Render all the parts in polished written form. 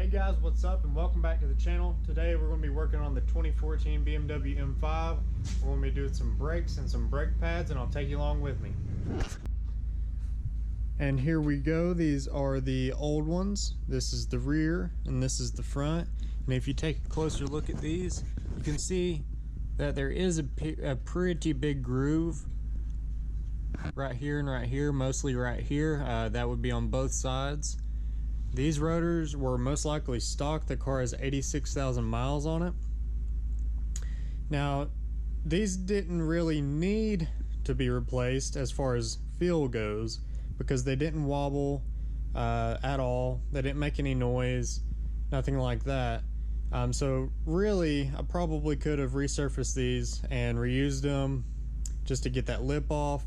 Hey guys, what's up and welcome back to the channel. Today we're going to be working on the 2014 BMW M5. We're going to be doing some brakes and some brake pads, and I'll take you along with me. And here we go. These are the old ones. This is the rear and this is the front. And if you take a closer look at these, you can see that there is a pretty big groove right here and right here, mostly right here. That would be on both sides. These rotors were most likely stock. The car has 86,000 miles on it. Now, these didn't really need to be replaced as far as feel goes, because they didn't wobble at all. They didn't make any noise, nothing like that. So really, I probably could have resurfaced these and reused them just to get that lip off.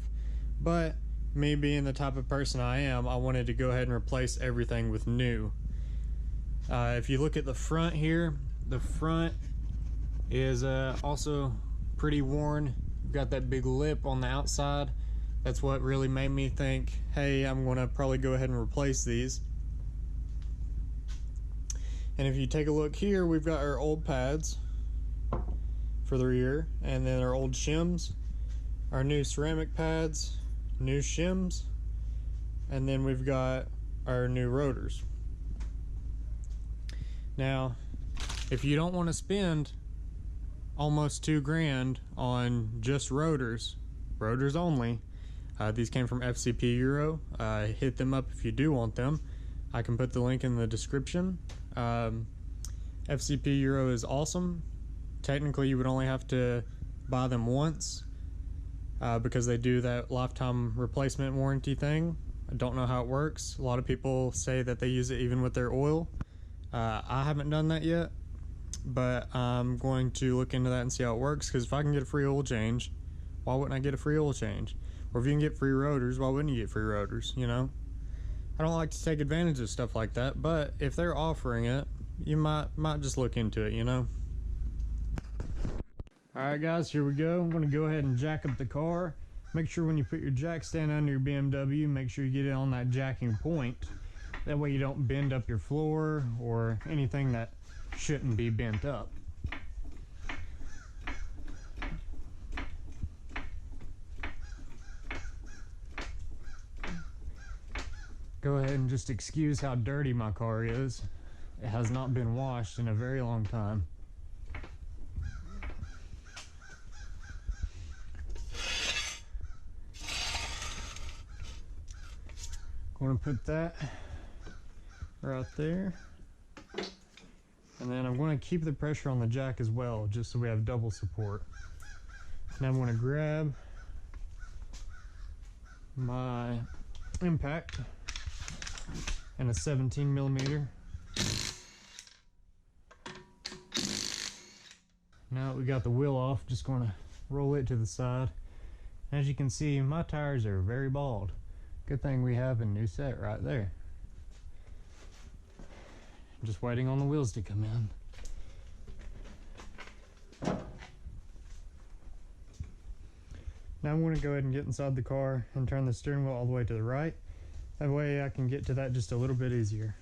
But me being the type of person I am, I wanted to go ahead and replace everything with new. If you look at the front here, the front is also pretty worn. You've got that big lip on the outside. That's what really made me think, hey, I'm gonna probably go ahead and replace these. And if you take a look here, we've got our old pads for the rear, and then our old shims, our new ceramic pads, new shims, and then we've got our new rotors. Now, if you don't want to spend almost $2,000 on just rotors only, these came from FCP Euro. Hit them up if you do want them. I can put the link in the description. FCP Euro is awesome. Technically, you would only have to buy them once, because they do that lifetime replacement warranty thing. I don't know how it works. A lot of people say that they use it even with their oil. I haven't done that yet, but I'm going to look into that and see how it works, because if I can get a free oil change, why wouldn't I get a free oil change? Or if you can get free rotors, why wouldn't you get free rotors, you know? I don't like to take advantage of stuff like that, but if they're offering it, you might just look into it, you know? Alright guys, here we go. I'm going to go ahead and jack up the car. Make sure when you put your jack stand under your BMW, make sure you get it on that jacking point. That way you don't bend up your floor or anything that shouldn't be bent up. Go ahead and just excuse how dirty my car is. It has not been washed in a very long time. Going to put that right there, and then I'm going to keep the pressure on the jack as well, just so we have double support. Now I'm going to grab my impact and a 17mm. Now that we got the wheel off, just going to roll it to the side. As you can see, my tires are very bald. Good thing we have a new set right there. Just waiting on the wheels to come in. Now I'm going to go ahead and get inside the car and turn the steering wheel all the way to the right. That way I can get to that just a little bit easier.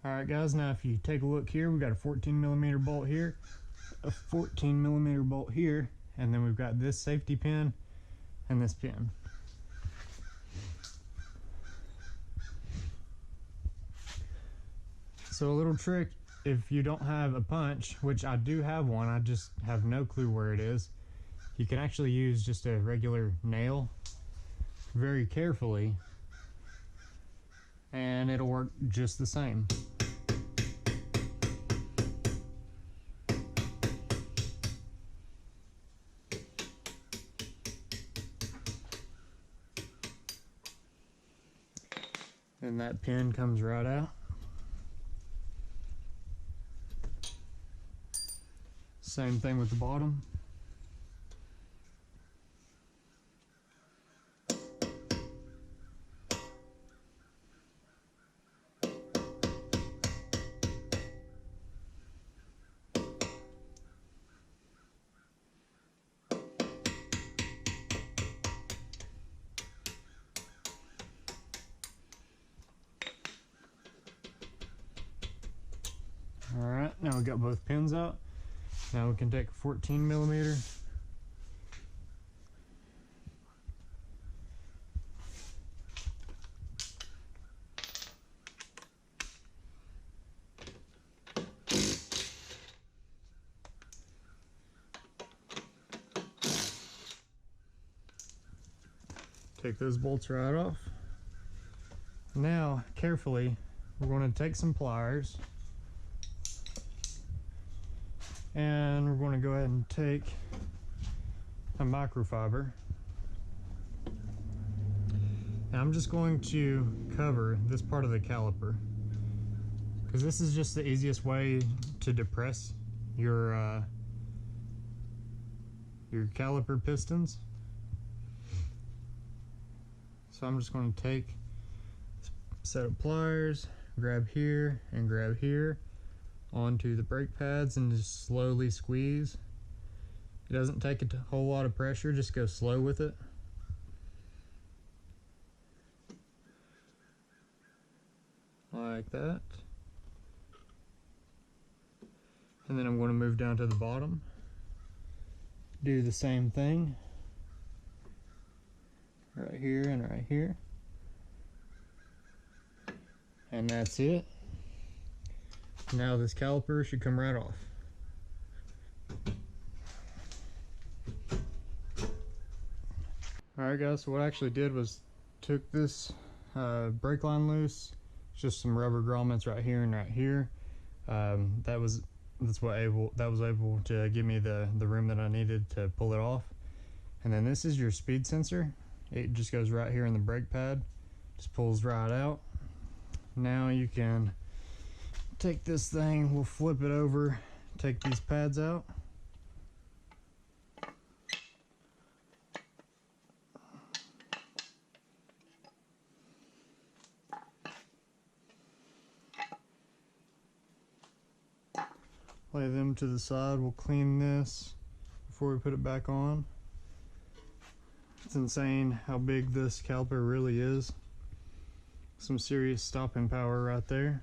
Alright guys, now if you take a look here, we've got a 14mm bolt here, a 14mm bolt here, and then we've got this safety pin and this pin. So a little trick, if you don't have a punch, which I do have one, I just have no clue where it is, you can actually use just a regular nail very carefully and it'll work just the same. And that pin comes right out. Same thing with the bottom. Alright, now we got both pins out. Now we can take a 14 millimeter. Take those bolts right off. Now, carefully, we're going to take some pliers and we're going to go ahead and take a microfiber. And I'm just going to cover this part of the caliper because this is just the easiest way to depress your caliper pistons. So I'm just going to take a set of pliers, grab here and grab here onto the brake pads and just slowly squeeze. It doesn't take a whole lot of pressure, just go slow with it. Like that. And then I'm going to move down to the bottom. Do the same thing. Right here and right here. And that's it. Now this caliper should come right off. Alright guys, so what I actually did was took this brake line loose, just some rubber grommets right here and right here. That was able to give me the room that I needed to pull it off. And then this is your speed sensor. It just goes right here in the brake pad, just pulls right out. Now you can take this thing, we'll flip it over, take these pads out. Lay them to the side, we'll clean this before we put it back on. It's insane how big this caliper really is. Some serious stopping power right there.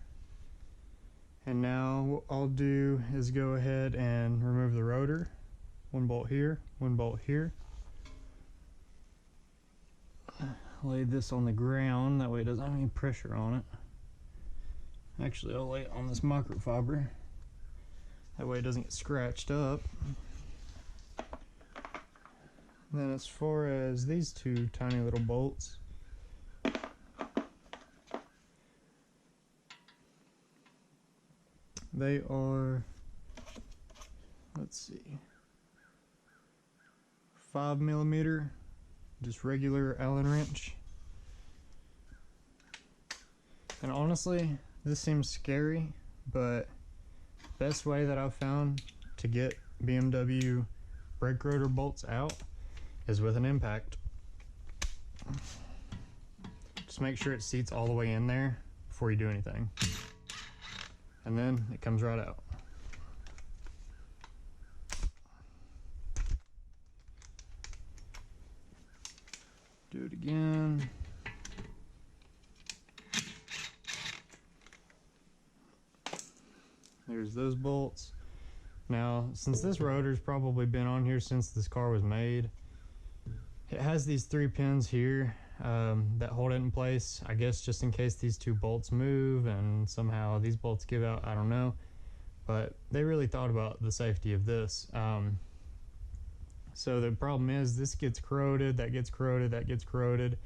And now what I'll do is go ahead and remove the rotor. One bolt here, one bolt here. Lay this on the ground, that way it doesn't have any pressure on it. Actually, I'll lay it on this microfiber. That way it doesn't get scratched up. Then as far as these two tiny little bolts, they are, let's see, 5 millimeter, just regular Allen wrench. And honestly, this seems scary, but best way that I've found to get BMW brake rotor bolts out is with an impact. Just make sure it seats all the way in there before you do anything. And then it comes right out. Do it again. There's those bolts. Now, since this rotor's probably been on here since this car was made, it has these 3 pins here that hold it in place, I guess just in case these 2 bolts move and somehow these bolts give out, I don't know. But they really thought about the safety of this. So the problem is this gets corroded, that gets corroded, that gets corroded,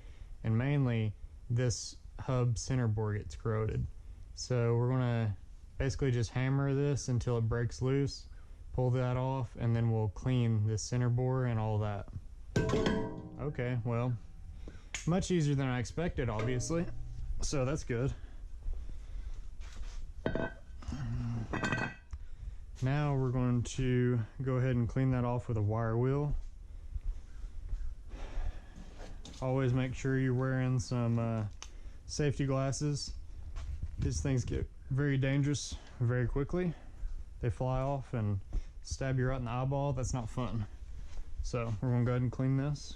and mainly this hub center board gets corroded. So we're gonna basically just hammer this until it breaks loose, pull that off, and then we'll clean this center bore and all that. Okay, well, much easier than I expected, obviously, so that's good. Now we're going to go ahead and clean that off with a wire wheel. Always make sure you're wearing some safety glasses. These things get very dangerous very quickly. They fly off and stab you right in the eyeball. That's not fun. So we're gonna go ahead and clean this.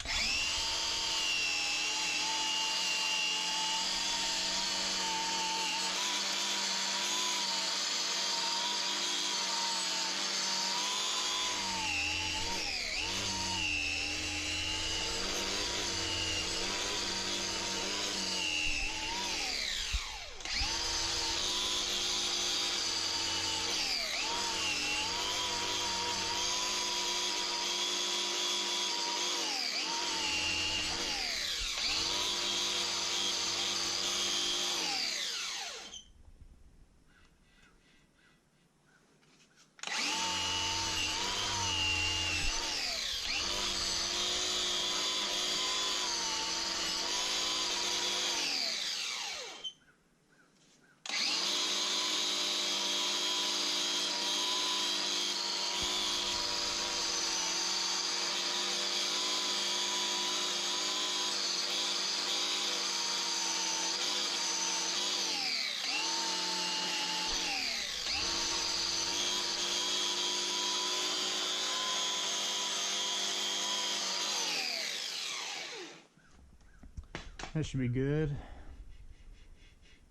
That should be good.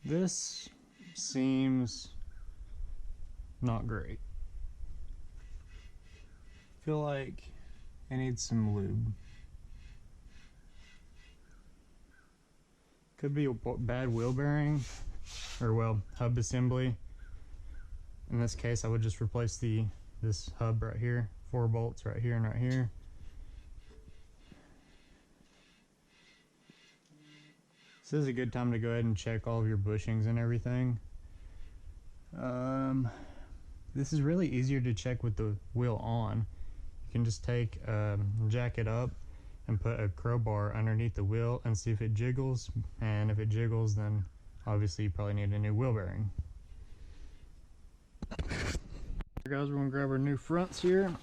This seems not great. Feel like I need some lube. Could be a bad wheel bearing, or well, hub assembly. In this case, I would just replace this hub right here, 4 bolts right here and right here. This is a good time to go ahead and check all of your bushings and everything. This is really easier to check with the wheel on. You can just take, jack it up and put a crowbar underneath the wheel and see if it jiggles. And if it jiggles, then obviously you probably need a new wheel bearing. Guys, we're gonna grab our new fronts here.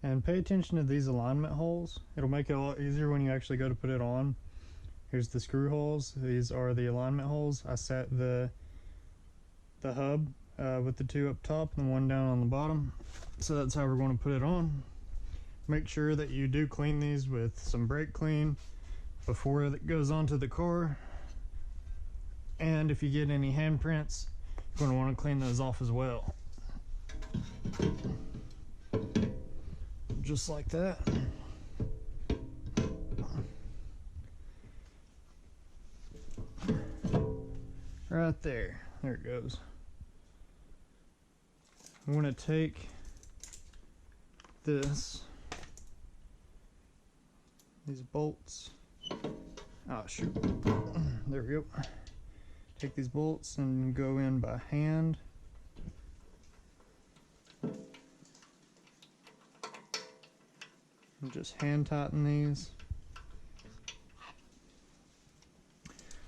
And pay attention to these alignment holes. It'll make it a lot easier when you actually go to put it on. Here's the screw holes. These are the alignment holes. I set the hub with the 2 up top and the 1 down on the bottom. So that's how we're going to put it on. Make sure that you do clean these with some brake clean before it goes onto the car. And if you get any handprints, you're going to want to clean those off as well. Just like that. Right there. There it goes. I'm going to take these bolts. Oh shoot. There we go. Take these bolts and go in by hand. And just hand tighten these.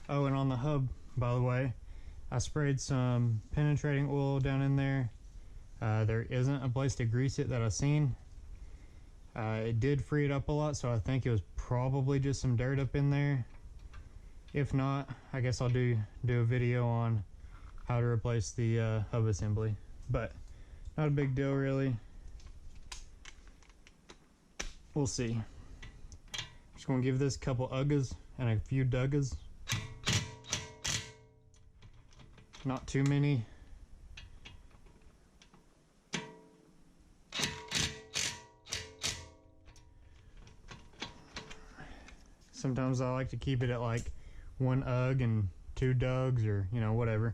Oh, and on the hub, by the way, I sprayed some penetrating oil down in there. There isn't a place to grease it that I've seen. It did free it up a lot, so I think it was probably just some dirt up in there. If not, I guess I'll do a video on how to replace the hub assembly. But not a big deal really. We'll see. Just gonna give this a couple uggas and a few duggas. Not too many. Sometimes I like to keep it at like 1 ugg and 2 dugs, or you know, whatever.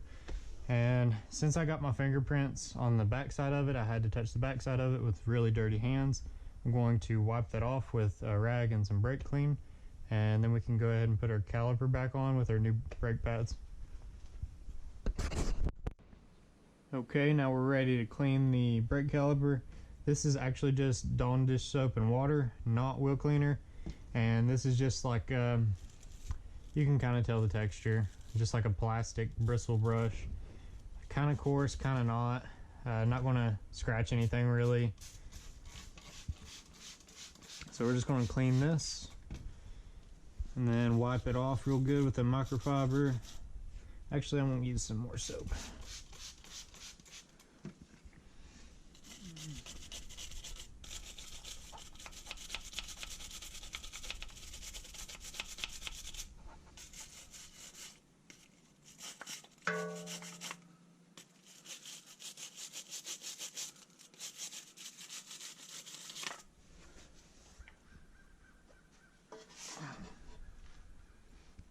And since I got my fingerprints on the back side of it, I had to touch the back side of it with really dirty hands. I'm going to wipe that off with a rag and some brake clean, and then we can go ahead and put our caliper back on with our new brake pads. Okay, now we're ready to clean the brake caliper. This is actually just Dawn dish soap and water, not wheel cleaner. And this is just like, you can kind of tell the texture, just like a plastic bristle brush. Kind of coarse, kind of not. Not going to scratch anything really. So we're just going to clean this and then wipe it off real good with a microfiber. Actually, I'm going to use some more soap.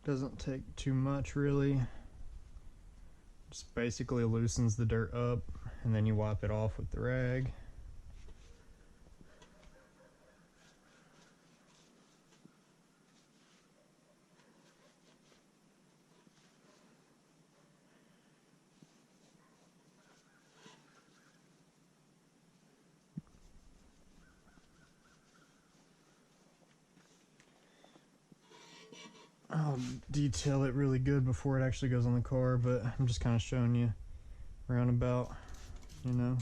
Doesn't take too much really. Just basically loosens the dirt up, and then you wipe it off with the rag. I'll detail it really good before it actually goes on the car, but I'm just kind of showing you roundabout, you know.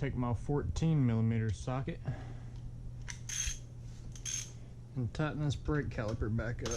take my 14mm socket and tighten this brake caliper back up.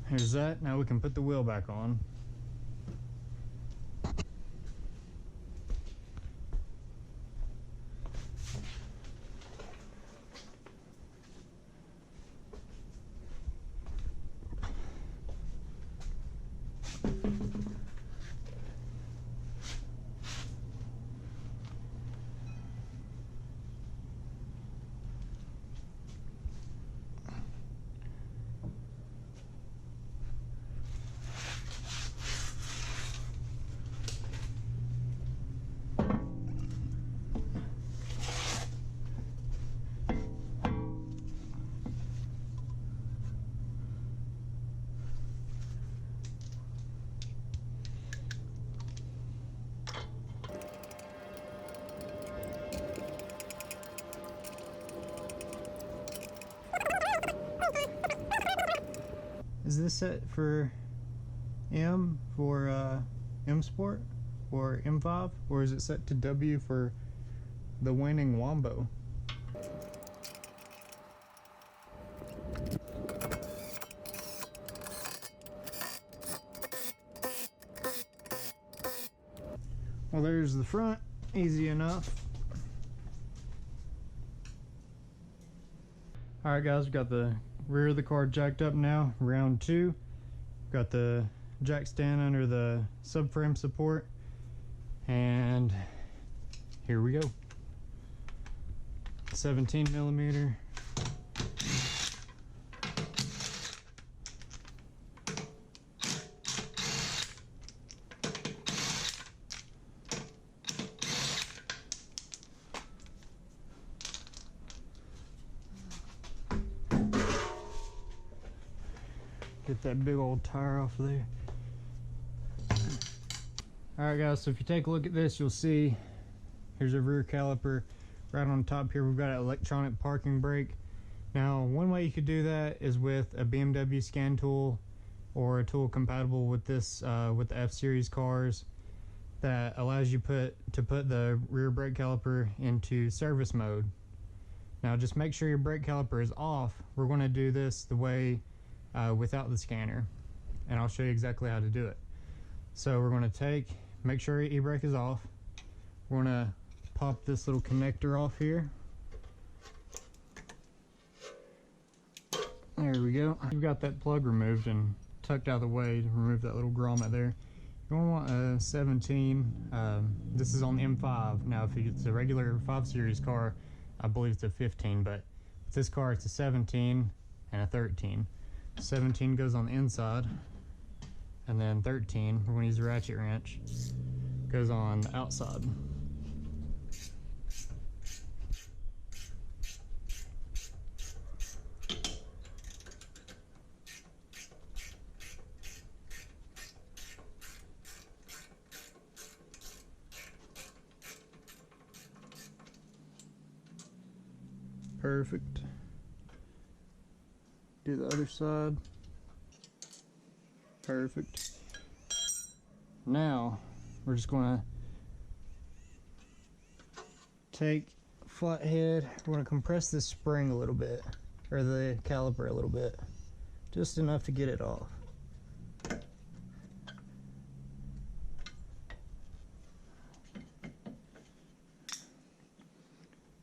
Here's that. Now we can put the wheel back on. Is this set for M for M Sport or M5, or is it set to W for the winning Wombo? Well, there's the front, easy enough. Alright guys, we've got the rear of the car jacked up now, round 2. Got the jack stand under the subframe support, and here we go. 17mm. Get that big old tire off of there. Alright guys, so if you take a look at this, you'll see here's a rear caliper. Right on top here we've got an electronic parking brake. Now one way you could do that is with a BMW scan tool, or a tool compatible with this with the F series cars, that allows you to put the rear brake caliper into service mode. Now just make sure your brake caliper is off. We're going to do this the way without the scanner, and I'll show you exactly how to do it. So we're going to make sure your e-brake is off. We're going to pop this little connector off here. There we go. You've got that plug removed and tucked out of the way to remove that little grommet there. You're going to want a 17. This is on the M5. Now if it's a regular 5 series car, I believe it's a 15, but with this car it's a 17 and a 13. 17 goes on the inside, and then 13, we're going to use a ratchet wrench, goes on the outside. Perfect. Do the other side. Perfect. Now we're just going to take flathead. We're going to compress this spring a little bit, or the caliper a little bit, just enough to get it off.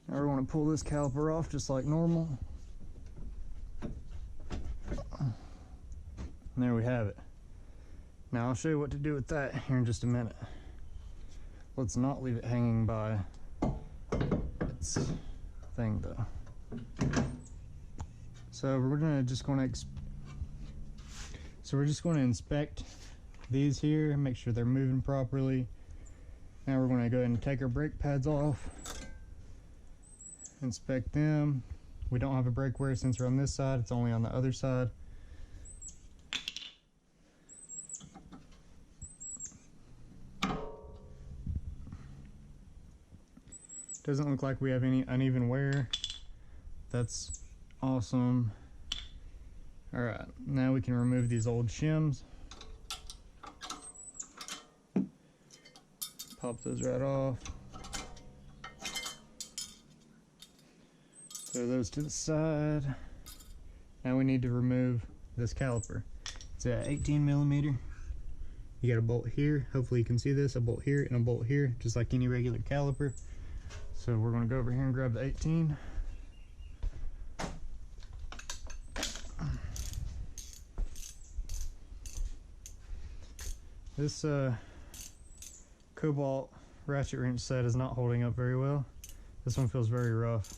Now we're going to pull this caliper off just like normal. we have it. Now I'll show you what to do with that here in just a minute. Let's not leave it hanging by its thing though. So we're just going to inspect these here, make sure they're moving properly. Now we're going to go ahead and take our brake pads off, inspect them. We don't have a brake wear sensor on this side, it's only on the other side. Doesn't look like we have any uneven wear. That's awesome. Alright, now we can remove these old shims. Pop those right off. Throw those to the side. Now we need to remove this caliper. It's a 18mm. You got a bolt here, hopefully you can see this, a bolt here and a bolt here, just like any regular caliper. So we're going to go over here and grab the 18. This Cobalt ratchet wrench set is not holding up very well. This one feels very rough.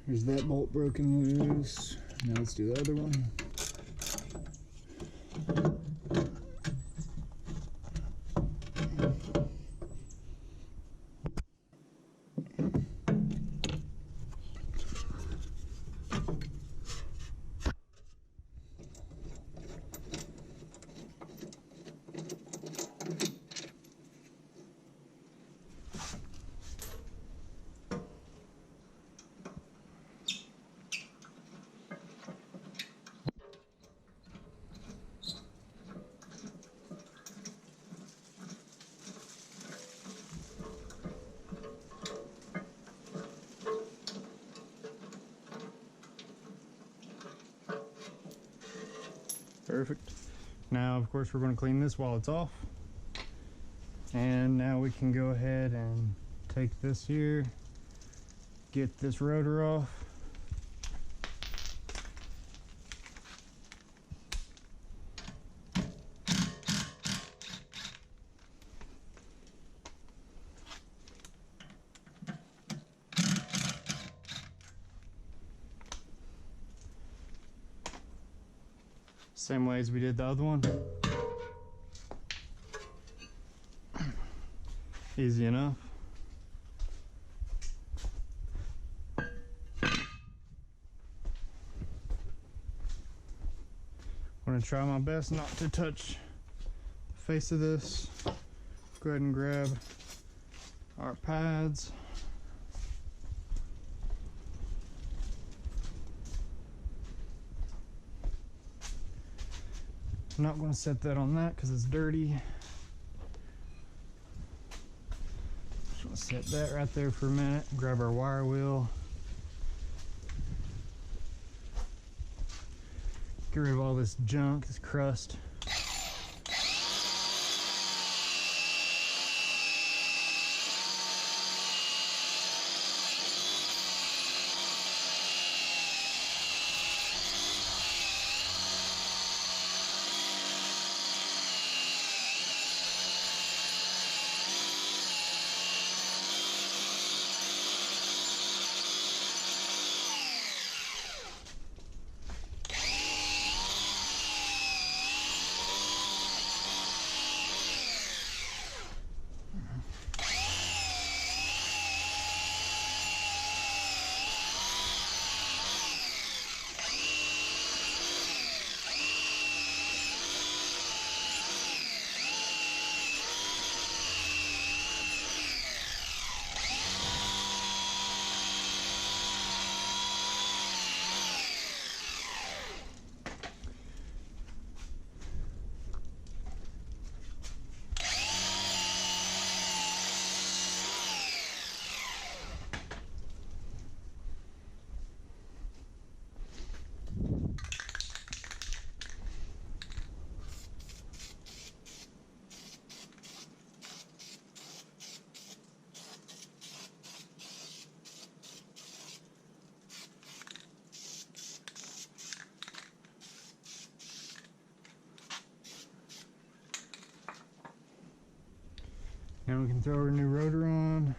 There's that bolt broken loose. Now let's do the other one. Perfect. Now, of course, we're going to clean this while it's off. And now we can go ahead and take this here, get this rotor off. Same way as we did the other one. Easy enough. I'm going to try my best not to touch the face of this. Go ahead and grab our pads. I'm not going to set that on that because it's dirty. Just going to set that right there for a minute. Grab our wire wheel. Get rid of all this junk, this crust. And we can throw our new rotor on.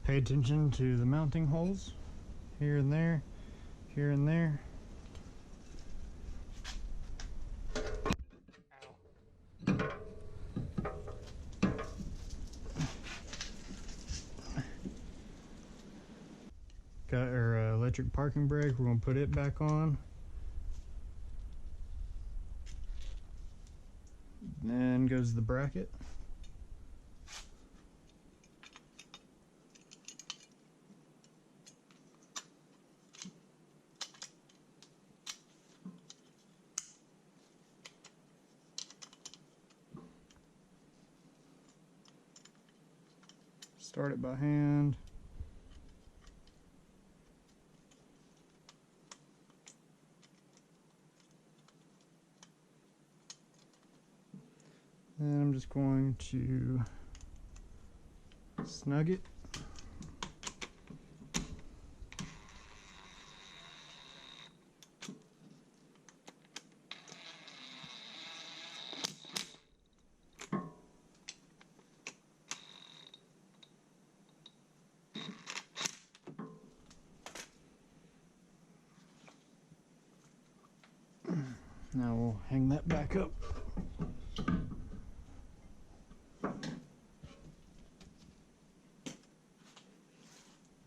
Pay attention to the mounting holes here and there, here and there. Got our electric parking brake. We're going to put it back on. Then goes the bracket. Start it by hand. And I'm just going to snug it. Now we'll hang that back up.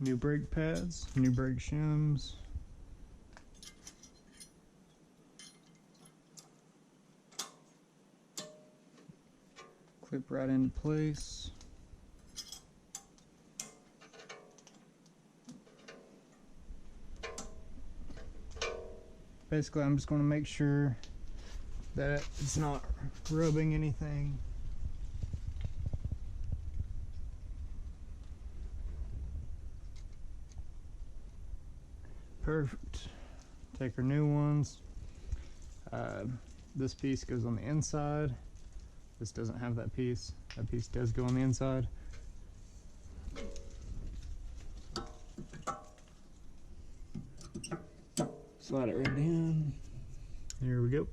New brake pads, new brake shims. Clip right into place. Basically, I'm just going to make sure that it's not rubbing anything. Perfect. Take our new ones. This piece goes on the inside. This doesn't have that piece. That piece does go on the inside. Slide it right in. There we go.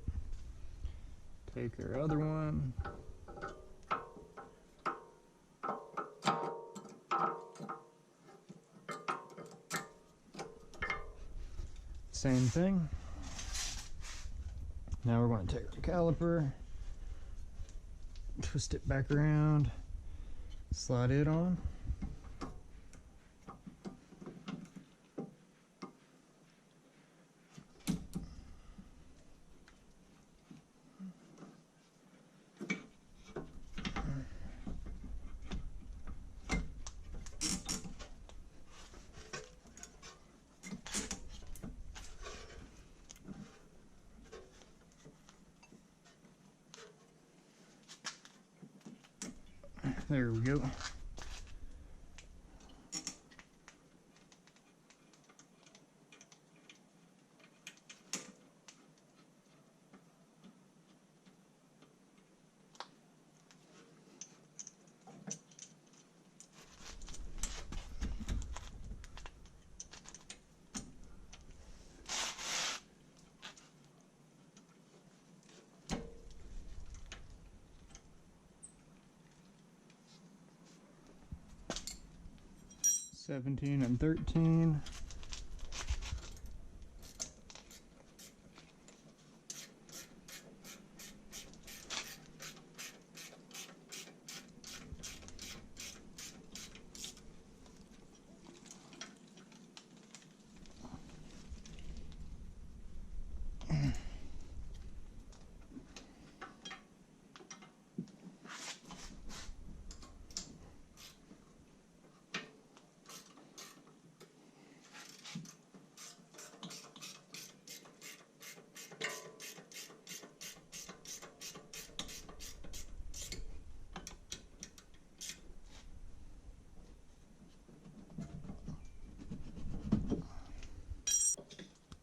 Take our other one. Same thing. Now we're going to take our caliper, twist it back around, slide it on. There we go. '17 and '13.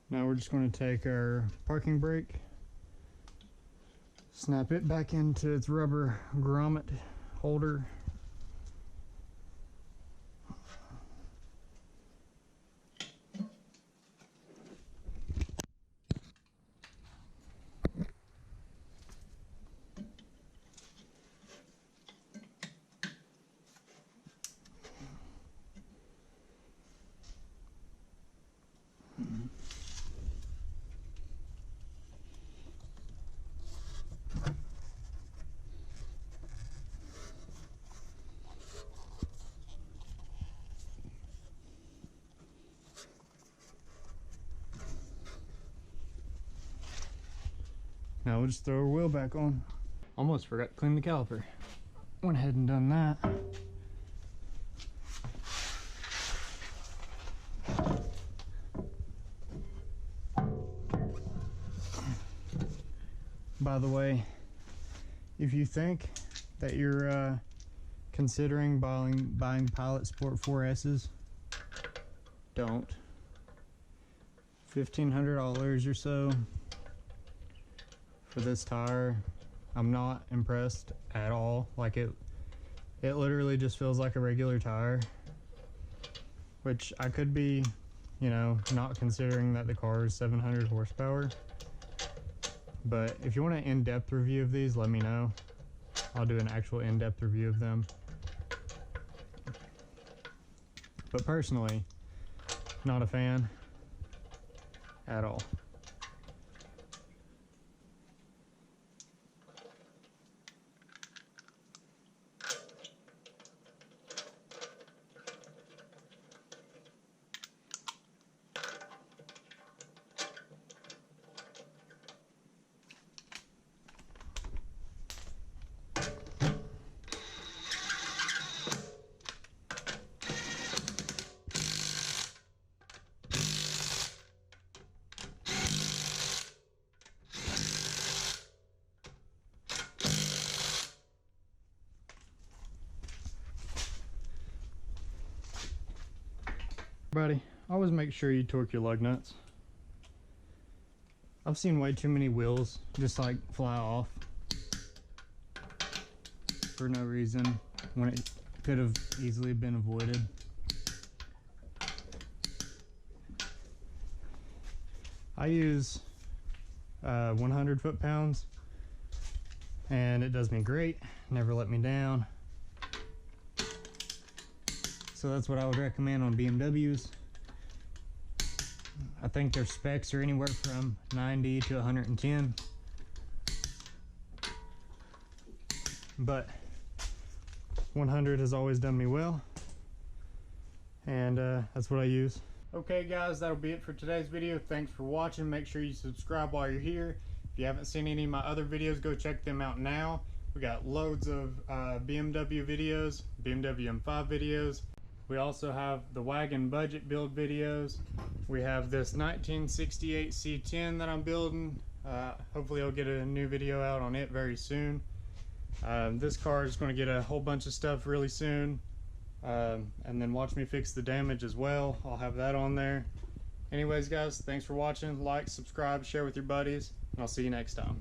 Now we're just going to take our parking brake, snap it back into its rubber grommet holder. Now we'll just throw our wheel back on. Almost forgot to clean the caliper. Went ahead and done that. By the way, if you think that you're considering buying Pilot Sport 4S's, don't. $1,500 or so for this tire. I'm not impressed at all. Like it literally just feels like a regular tire, which I could be, you know, not considering that the car is 700 horsepower. But if you want an in-depth review of these, let me know. I'll do an actual in-depth review of them. But personally, not a fan at all. Everybody, always make sure you torque your lug nuts. I've seen way too many wheels just like fly off for no reason when it could have easily been avoided. I use 100 foot-pounds and it does me great, never let me down. So that's what I would recommend on BMWs. I think their specs are anywhere from 90 to 110. But 100 has always done me well. And that's what I use. Okay guys, that'll be it for today's video. Thanks for watching. Make sure you subscribe while you're here. If you haven't seen any of my other videos, go check them out now. We got loads of BMW videos, BMW M5 videos. We also have the wagon budget build videos. We have this 1968 C10 that I'm building. Hopefully I'll get a new video out on it very soon. This car is going to get a whole bunch of stuff really soon. And then watch me fix the damage as well. I'll have that on there. Anyways guys, thanks for watching. Like, subscribe, share with your buddies, and I'll see you next time.